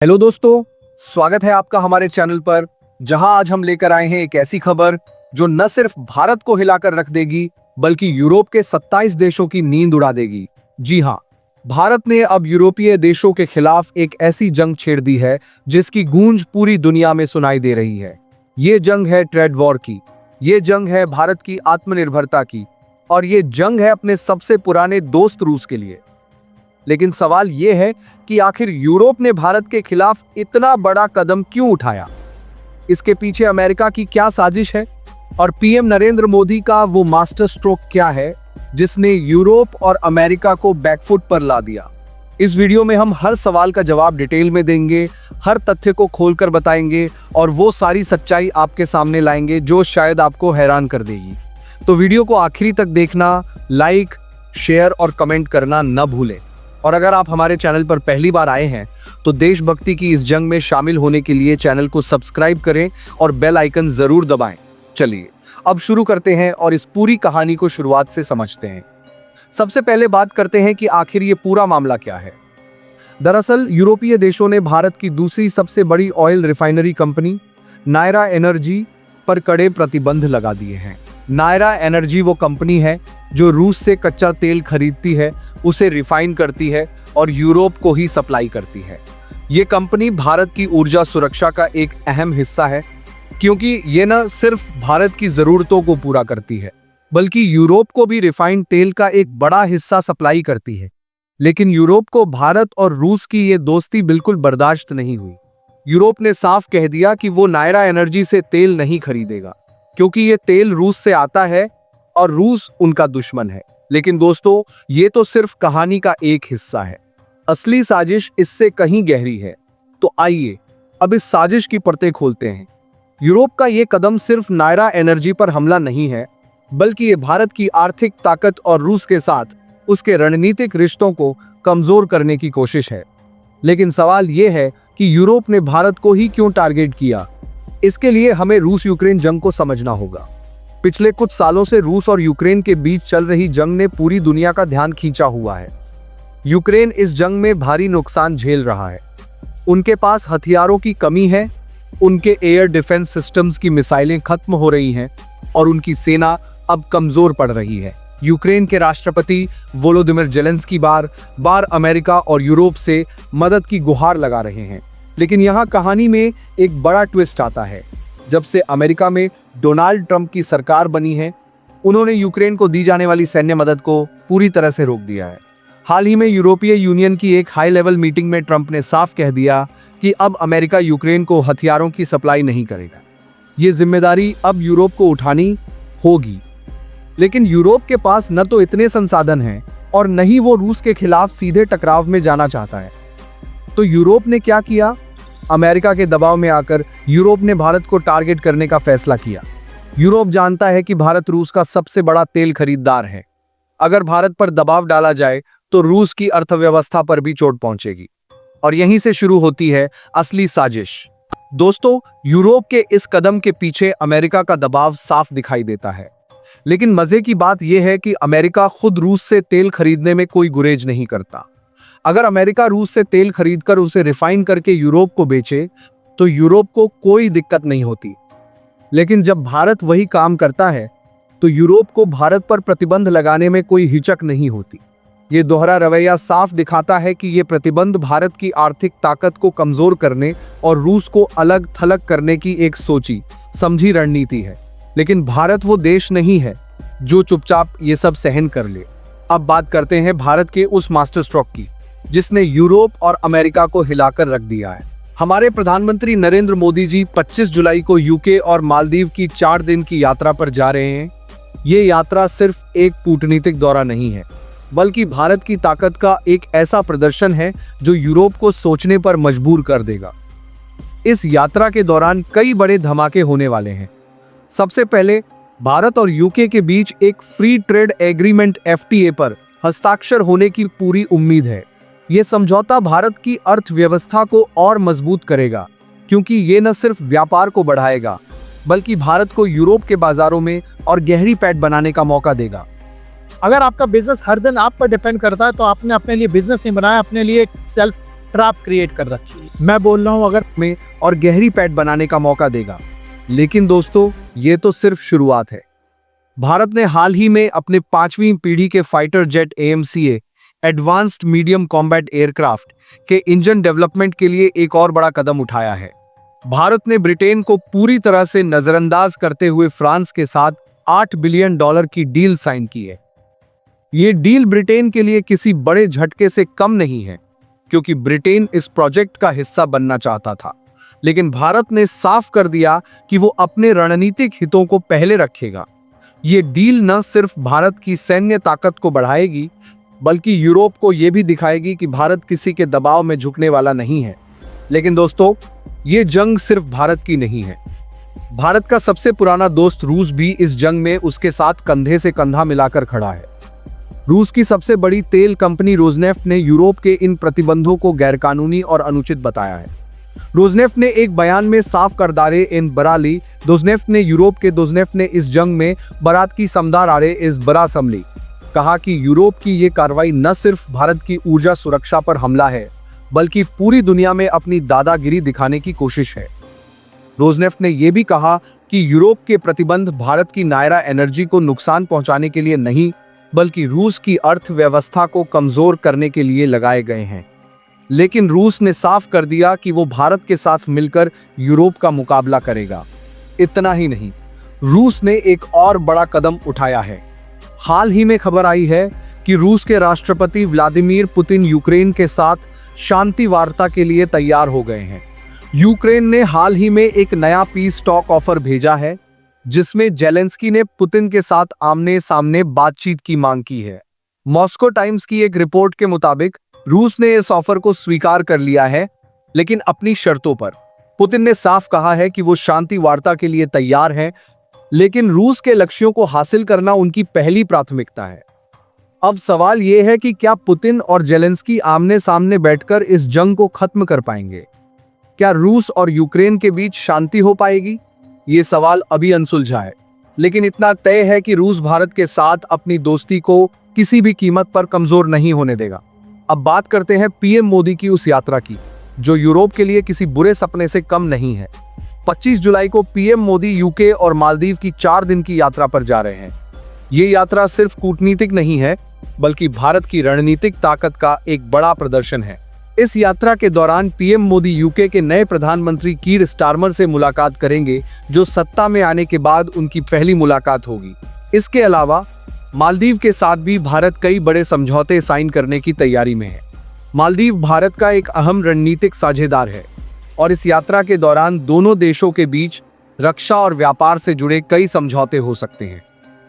Hello दोस्तों, स्वागत है आपका हमारे चैनल पर, जहां आज हम लेकर आए हैं एक ऐसी खबर जो न सिर्फ भारत को हिलाकर रख देगी बल्कि यूरोप के 27 देशों की नींद उड़ा देगी। जी हां, भारत ने अब यूरोपीय देशों के खिलाफ एक ऐसी जंग छेड़ दी है जिसकी गूंज पूरी दुनिया में सुनाई दे रही है। ये जंग है ट्रेड वॉर की, ये जंग है भारत की आत्मनिर्भरता की, और ये जंग है अपने सबसे पुराने दोस्त रूस के लिए। लेकिन सवाल यह है कि आखिर यूरोप ने भारत के खिलाफ इतना बड़ा कदम क्यों उठाया? इसके पीछे अमेरिका की क्या साजिश है और पीएम नरेंद्र मोदी का वो मास्टर स्ट्रोक क्या है जिसने यूरोप और अमेरिका को बैकफुट पर ला दिया? इस वीडियो में हम हर सवाल का जवाब डिटेल में देंगे, हर तथ्य को खोलकर बताएंगे और वो सारी सच्चाई आपके सामने लाएंगे जो शायद आपको हैरान कर देगी। तो वीडियो को आखिरी तक देखना, लाइक, शेयर और कमेंट करना न भूलें। और अगर आप हमारे चैनल पर पहली बार आए हैं तो देशभक्ति की इस जंग में शामिल होने के लिए चैनल को सब्सक्राइब करें और बेल आइकन जरूर दबाएं। चलिए अब शुरू करते हैं और इस पूरी कहानी को शुरुआत से समझते हैं। सबसे पहले बात करते हैं कि आखिर ये पूरा मामला क्या है। दरअसल यूरोपीय देशों ने भारत की दूसरी सबसे बड़ी oil refinery company Nayara Energy पर कड़े प्रतिबंध लगा दिए हैं। नायरा एनर्जी वो कंपनी है जो रूस से कच्चा तेल खरीदती है, उसे रिफाइन करती है और यूरोप को ही सप्लाई करती है। ये कंपनी भारत की ऊर्जा सुरक्षा का एक अहम हिस्सा है, क्योंकि ये न सिर्फ भारत की ज़रूरतों को पूरा करती है बल्कि यूरोप को भी रिफाइंड तेल का एक बड़ा हिस्सा सप्लाई करती है। लेकिन यूरोप को भारत और रूस की ये दोस्ती बिल्कुल बर्दाश्त नहीं हुई। यूरोप ने साफ कह दिया कि वो नायरा एनर्जी से तेल नहीं खरीदेगा, क्योंकि ये तेल रूस से आता है और रूस उनका दुश्मन है। लेकिन दोस्तों, ये तो सिर्फ कहानी का एक हिस्सा है। असली साजिश इससे कहीं गहरी है। तो आइए अब इस साजिश की परतें खोलते हैं। यूरोप का ये कदम सिर्फ नायरा एनर्जी पर हमला नहीं है, बल्कि ये भारत की आर्थिक ताकत और रूस के साथ उसके रणनीतिक रिश्तों को कमजोर करने की कोशिश है। लेकिन सवाल ये है कि यूरोप ने भारत को ही क्यों टारगेट किया? इसके लिए हमें रूस यूक्रेन जंग को समझना होगा। पिछले कुछ सालों से रूस और यूक्रेन के बीच चल रही जंग ने पूरी दुनिया का ध्यान खींचा हुआ है। यूक्रेन इस जंग में भारी नुकसान झेल रहा है। उनके पास हथियारों की कमी है, उनके एयर डिफेंस सिस्टम्स की मिसाइलें खत्म हो रही हैं और उनकी सेना अब कमजोर पड़ रही है। यूक्रेन के राष्ट्रपति वोलोदिमिर जेलेंस्की बार बार अमेरिका और यूरोप से मदद की गुहार लगा रहे हैं। लेकिन यहाँ कहानी में एक बड़ा ट्विस्ट आता है। जब से अमेरिका में डोनाल्ड ट्रंप की सरकार बनी है, उन्होंने यूक्रेन को दी जाने वाली सैन्य मदद को पूरी तरह से रोक दिया है। हाल ही में यूरोपीय यूनियन की एक हाई लेवल मीटिंग में ट्रंप ने साफ कह दिया कि अब अमेरिका यूक्रेन को हथियारों की सप्लाई नहीं करेगा। ये जिम्मेदारी अब यूरोप को उठानी होगी। लेकिन यूरोप के पास न तो इतने संसाधन हैं और न ही वो रूस के खिलाफ सीधे टकराव में जाना चाहता है। तो यूरोप ने क्या किया? अमेरिका के दबाव में आकर यूरोप ने भारत को टारगेट करने का फैसला किया। यूरोप जानता है कि भारत रूस का सबसे बड़ा तेल खरीदार है। अगर भारत पर दबाव डाला जाए तो रूस की अर्थव्यवस्था पर भी चोट पहुंचेगी। और यहीं से शुरू होती है असली साजिश। दोस्तों, यूरोप के इस कदम के पीछे अमेरिका का दबाव साफ दिखाई देता है। लेकिन मजे की बात यह है कि अमेरिका खुद रूस से तेल खरीदने में कोई गुरेज नहीं करता। अगर अमेरिका रूस से तेल खरीदकर उसे रिफाइन करके यूरोप को बेचे तो यूरोप को कोई दिक्कत नहीं होती। लेकिन जब भारत वही काम करता है तो यूरोप को भारत पर प्रतिबंध लगाने में कोई हिचक नहीं होती। ये दोहरा रवैया साफ दिखाता है कि ये प्रतिबंध भारत की आर्थिक ताकत को कमजोर करने और रूस को अलग थलग करने की एक सोची समझी रणनीति है। लेकिन भारत वो देश नहीं है जो चुपचाप ये सब सहन कर ले। अब बात करते हैं भारत के उस मास्टर स्ट्रोक की जिसने यूरोप और अमेरिका को हिलाकर रख दिया है। हमारे प्रधानमंत्री नरेंद्र मोदी जी 25 जुलाई को यूके और मालदीव की 4 दिन की यात्रा पर जा रहे हैं। ये यात्रा सिर्फ एक कूटनीतिक दौरा नहीं है, बल्कि भारत की ताकत का एक ऐसा प्रदर्शन है जो यूरोप को सोचने पर मजबूर कर देगा। इस यात्रा के दौरान कई बड़े धमाके होने वाले हैं। सबसे पहले भारत और यूके के बीच एक फ्री ट्रेड एग्रीमेंट FTA पर हस्ताक्षर होने की पूरी उम्मीद है। ये समझौता भारत की अर्थव्यवस्था को और मजबूत करेगा, क्योंकि ये न सिर्फ व्यापार को बढ़ाएगा बल्कि भारत को यूरोप के बाजारों में और गहरी पैठ बनाने का मौका देगा। अगर आपका बिजनेस हर दिन आप पर डिपेंड करता है तो आपने अपने लिए बिजनेस नहीं बनाया, अपने लिए सेल्फ ट्रैप क्रिएट कर रखी है। मैं बोल रहा हूँ अगर में और गहरी पैठ बनाने का मौका देगा। लेकिन दोस्तों, ये तो सिर्फ शुरुआत है। भारत ने हाल ही में अपने 5वीं पीढ़ी के fighter jet AMCA advanced medium combat aircraft के इंजन डेवलपमेंट के लिए एक और बड़ा कदम उठाया है। भारत ने ब्रिटेन को पूरी तरह से नजरअंदाज करते हुए फ्रांस के साथ $8 बिलियन की डील साइन की है। ये डील ब्रिटेन के लिए किसी बड़े झटके से कम नहीं है, क्योंकि ब्रिटेन इस प्रोजेक्ट का हिस्सा बनना चाहता था। लेकिन भारत ने साफ कर दिया कि वो अपने रणनीतिक हितों को पहले रखेगा। ये डील न सिर्फ भारत की सैन्य ताकत को बढ़ाएगी, बल्कि यूरोप को यह भी दिखाएगी कि भारत किसी के दबाव में झुकने वाला नहीं है। लेकिन दोस्तों, ये जंग सिर्फ भारत की नहीं है। भारत का सबसे पुराना दोस्त रूस भी इस जंग में उसके साथ कंधे से कंधा मिलाकर खड़ा है। रूस की सबसे बड़ी तेल कंपनी रोजनेफ्ट ने यूरोप के इन प्रतिबंधों को गैरकानूनी और अनुचित बताया है। रोजनेफ्ट ने एक बयान में साफ कर दारे इन बराली दोजनेफ्ट ने यूरोप के दोजनेफ्ट ने इस जंग में बारात की समदार आरे इस बरा समली कहा कि यूरोप की ये कार्रवाई न सिर्फ भारत की ऊर्जा सुरक्षा पर हमला है, बल्कि पूरी दुनिया में अपनी दादागिरी दिखाने की कोशिश है। रोजनेफ्ट ने यह भी कहा कि यूरोप के प्रतिबंध भारत की नायरा एनर्जी को नुकसान पहुंचाने के लिए नहीं, बल्कि रूस की अर्थव्यवस्था को कमजोर करने के लिए लगाए गए हैं। लेकिन रूस ने साफ कर दिया कि वो भारत के साथ मिलकर यूरोप का मुकाबला करेगा। इतना ही नहीं, रूस ने एक और बड़ा कदम उठाया है। हाल ही में खबर आई है कि रूस के राष्ट्रपति व्लादिमीर पुतिन यूक्रेन के साथ शांति वार्ता के लिए तैयार हो गए हैं। यूक्रेन ने हाल ही में एक नया पीस टॉक ऑफर भेजा है, जिसमें जेलेंस्की ने पुतिन के साथ आमने सामने बातचीत की मांग की है। मॉस्को टाइम्स की एक रिपोर्ट के मुताबिक रूस ने इस ऑफर को स्वीकार कर लिया है, लेकिन अपनी शर्तों पर। पुतिन ने साफ कहा है कि वो शांति वार्ता के लिए तैयार हैं, लेकिन रूस के लक्ष्यों को हासिल करना उनकी पहली प्राथमिकता है। अब सवाल यह है कि क्या पुतिन और जेलेंस्की आमने सामने बैठकर इस जंग को खत्म कर पाएंगे? क्या रूस और यूक्रेन के बीच शांति हो पाएगी? ये सवाल अभी अनसुलझा है, लेकिन इतना तय है कि रूस भारत के साथ अपनी दोस्ती को किसी भी कीमत पर कमजोर नहीं होने देगा। अब बात करते हैं पीएम मोदी की उस यात्रा की, जो यूरोप के लिए किसी बुरे सपने से कम नहीं है। 25 जुलाई को पीएम मोदी यूके और मालदीव की 4 दिन की यात्रा पर जा रहे हैं। ये यात्रा सिर्फ कूटनीतिक नहीं है, बल्कि भारत की रणनीतिक ताकत का एक बड़ा प्रदर्शन है। इस यात्रा के दौरान पीएम मोदी यूके के नए प्रधानमंत्री कीर स्टारमर से मुलाकात करेंगे, जो सत्ता में आने के बाद उनकी पहली मुलाकात होगी। इसके अलावा मालदीव के साथ भी भारत कई बड़े समझौते साइन करने की तैयारी में है। मालदीव भारत का एक अहम रणनीतिक साझेदार है और इस यात्रा के दौरान दोनों देशों के बीच रक्षा और व्यापार से जुड़े कई समझौते हो सकते हैं।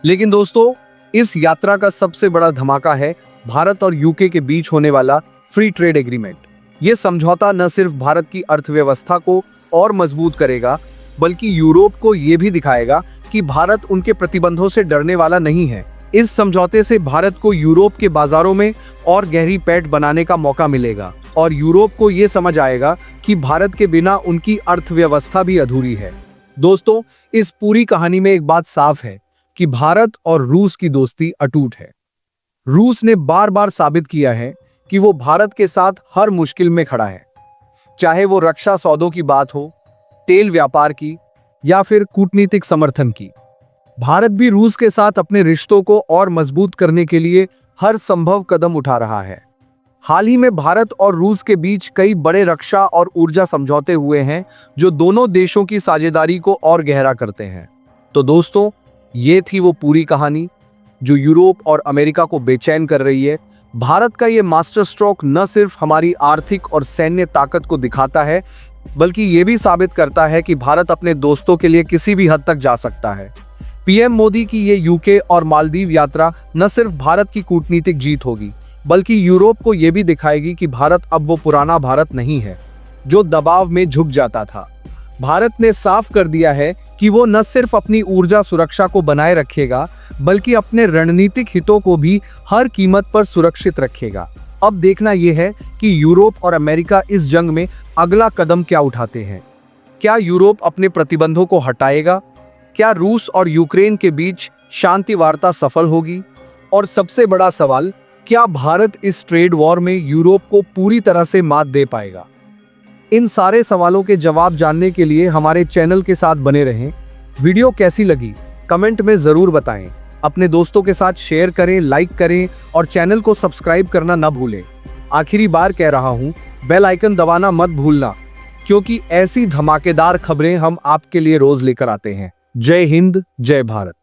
लेकिन दोस्तों, इस यात्रा का सबसे बड़ा धमाका है भारत और यूके के बीच होने वाला फ्री ट्रेड एग्रीमेंट। यह समझौता न सिर्फ भारत की अर्थव्यवस्था को और मजबूत करेगा, बल्कि यूरोप को यह भी दिखाएगा कि भारत उनके प्रतिबंधों से डरने वाला नहीं है। इस समझौते से भारत को यूरोप के बाजारों में और गहरी पैठ बनाने का मौका मिलेगा और यूरोप को यह समझ आएगा कि भारत के बिना उनकी अर्थव्यवस्था भी अधूरी है। दोस्तों, इस पूरी कहानी में एक बात साफ है कि भारत और रूस की दोस्ती अटूट है। रूस ने बार बार साबित किया है कि वो भारत के साथ हर मुश्किल में खड़ा है, चाहे वो रक्षा सौदों की बात हो, तेल व्यापार की या फिर कूटनीतिक समर्थन की। भारत भी रूस के साथ अपने रिश्तों को और मजबूत करने के लिए हर संभव कदम उठा रहा है। हाल ही में भारत और रूस के बीच कई बड़े रक्षा और ऊर्जा समझौते हुए हैं, जो दोनों देशों की साझेदारी को और गहरा करते हैं। तो दोस्तों, ये थी वो पूरी कहानी जो यूरोप और अमेरिका को बेचैन कर रही है। भारत का ये मास्टर स्ट्रोक न सिर्फ हमारी आर्थिक और सैन्य ताकत को दिखाता है, बल्कि ये भी साबित करता है कि भारत अपने दोस्तों के लिए किसी भी हद तक जा सकता है। पीएम मोदी की ये यूके और मालदीव यात्रा न सिर्फ भारत की कूटनीतिक जीत होगी, बल्कि यूरोप को यह भी दिखाएगी कि भारत अब वो पुराना भारत नहीं है जो दबाव में झुक जाता था। भारत ने साफ कर दिया है कि वो न सिर्फ अपनी ऊर्जा सुरक्षा को बनाए रखेगा, बल्कि अपने रणनीतिक हितों को भी हर कीमत पर सुरक्षित रखेगा। अब देखना यह है कि यूरोप और अमेरिका इस जंग में अगला कदम क्या उठाते हैं। क्या यूरोप अपने प्रतिबंधों को हटाएगा? क्या रूस और यूक्रेन के बीच शांति वार्ता सफल होगी? और सबसे बड़ा सवाल, क्या भारत इस ट्रेड वॉर में यूरोप को पूरी तरह से मात दे पाएगा? इन सारे सवालों के जवाब जानने के लिए हमारे चैनल के साथ बने रहें। वीडियो कैसी लगी कमेंट में जरूर बताएं। अपने दोस्तों के साथ शेयर करें, लाइक करें और चैनल को सब्सक्राइब करना न भूलें। आखिरी बार कह रहा हूं, बेल आइकन दबाना मत भूलना, क्योंकि ऐसी धमाकेदार खबरें हम आपके लिए रोज लेकर आते हैं। जय हिंद, जय भारत।